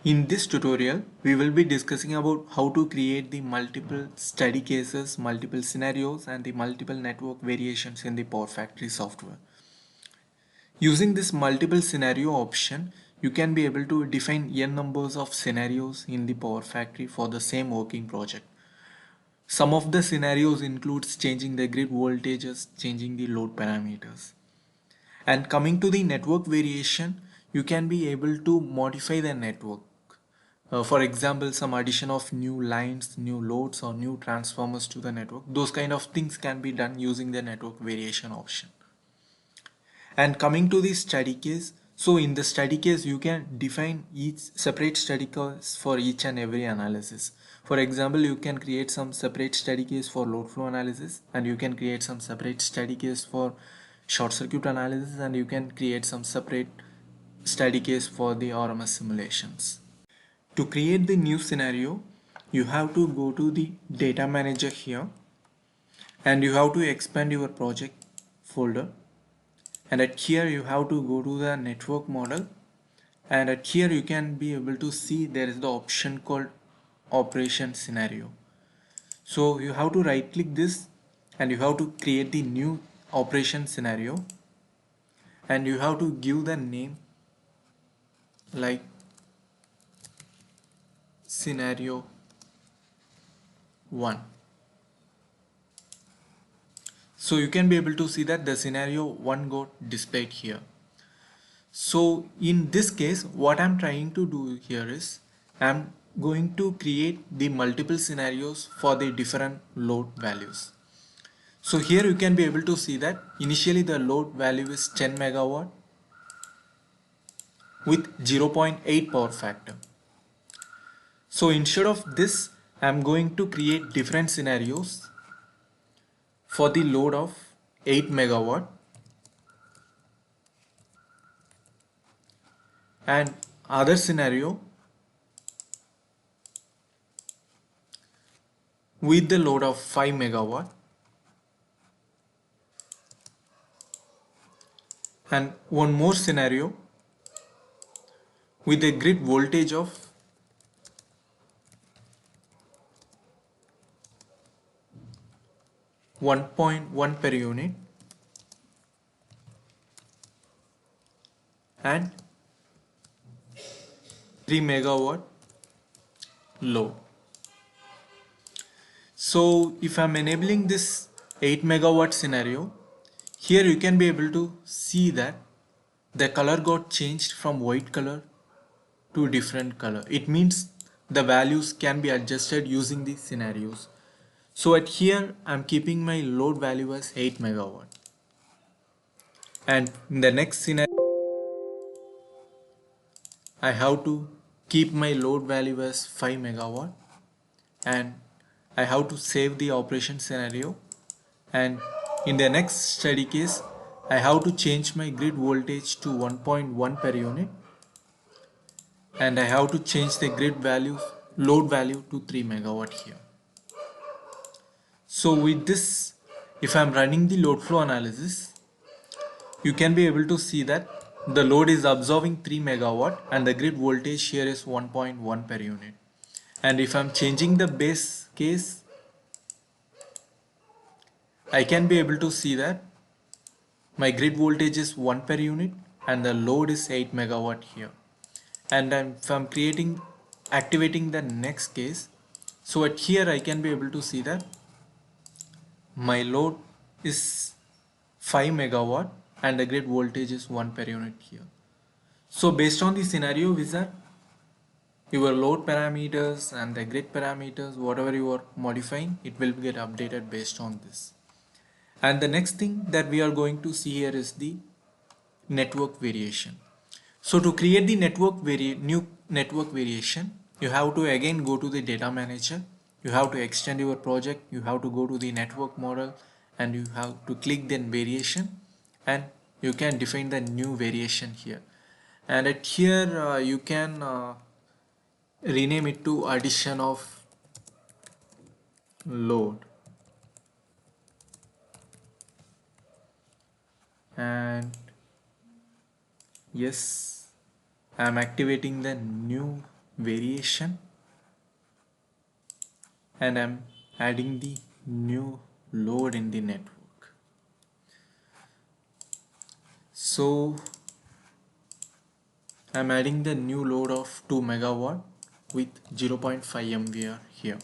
In this tutorial, we will be discussing about how to create the multiple study cases, multiple scenarios, and the multiple network variations in the Power Factory software. Using this multiple scenario option, you can be able to define n numbers of scenarios in the Power Factory for the same working project. Some of the scenarios includes changing the grid voltages, changing the load parameters. And coming to the network variation, you can be able to modify the network. For example, some addition of new lines, new loads or new transformers to the network. Those kind of things can be done using the network variation option. And coming to the study case, so in the study case, you can define each separate study case for each and every analysis. For example, you can create some separate study case for load flow analysis, and you can create some separate study case for short circuit analysis, and you can create some separate study case for the RMS simulations. To create the new scenario, you have to go to the data manager here, and you have to expand your project folder, and at here you have to go to the network model, and at here you can be able to see there is the option called operation scenario. So you have to right click this and you have to create the new operation scenario, and you have to give the name like scenario 1. So you can be able to see that the scenario 1 got displayed here. So in this case, what I'm trying to do here is I'm going to create the multiple scenarios for the different load values. So here you can be able to see that initially the load value is 10 megawatt with 0.8 power factor. So instead of this, I'm going to create different scenarios for the load of 8 megawatt and other scenario with the load of 5 megawatt and one more scenario with a grid voltage of 1.1 per unit and 3 megawatt load. So if I'm enabling this 8 megawatt scenario, here you can be able to see that the color got changed from white color to different color. It means the values can be adjusted using the scenarios. So at here I'm keeping my load value as 8 megawatt, and in the next scenario I have to keep my load value as 5 megawatt, and I have to save the operation scenario, and in the next study case I have to change my grid voltage to 1.1 per unit, and I have to change the grid value load value to 3 megawatt here. So with this, if I'm running the load flow analysis, you can be able to see that the load is absorbing 3 megawatt and the grid voltage here is 1.1 per unit. And if I'm changing the base case, I can be able to see that my grid voltage is 1 per unit and the load is 8 megawatt here. And if I'm activating the next case, so at here I can be able to see that my load is 5 megawatt and the grid voltage is 1 per unit here. So based on the scenario wizard, your load parameters and the grid parameters, whatever you are modifying, it will get updated based on this. And the next thing that we are going to see here is the network variation. So to create the new network variation, you have to again go to the data manager. You have to extend your project. You have to go to the network model and you have to click then variation, and you can define the new variation here. And at here you can rename it to addition of load, and yes, I am activating the new variation, and I'm adding the new load in the network. So I'm adding the new load of 2 megawatt with 0.5 MVR here.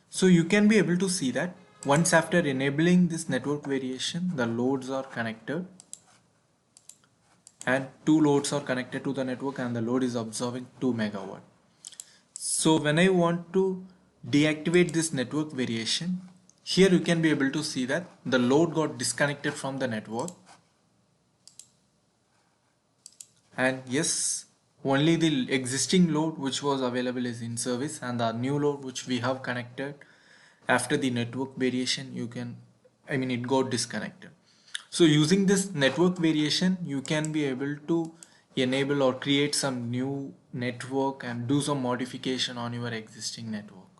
So you can be able to see that once after enabling this network variation, the loads are connected and two loads are connected to the network and the load is absorbing 2 megawatt. So when I want to deactivate this network variation, here you can be able to see that the load got disconnected from the network, and yes, only the existing load which was available is in service, and the new load which we have connected after the network variation, it got disconnected. So using this network variation, you can be able to enable or create some new network and do some modification on your existing network.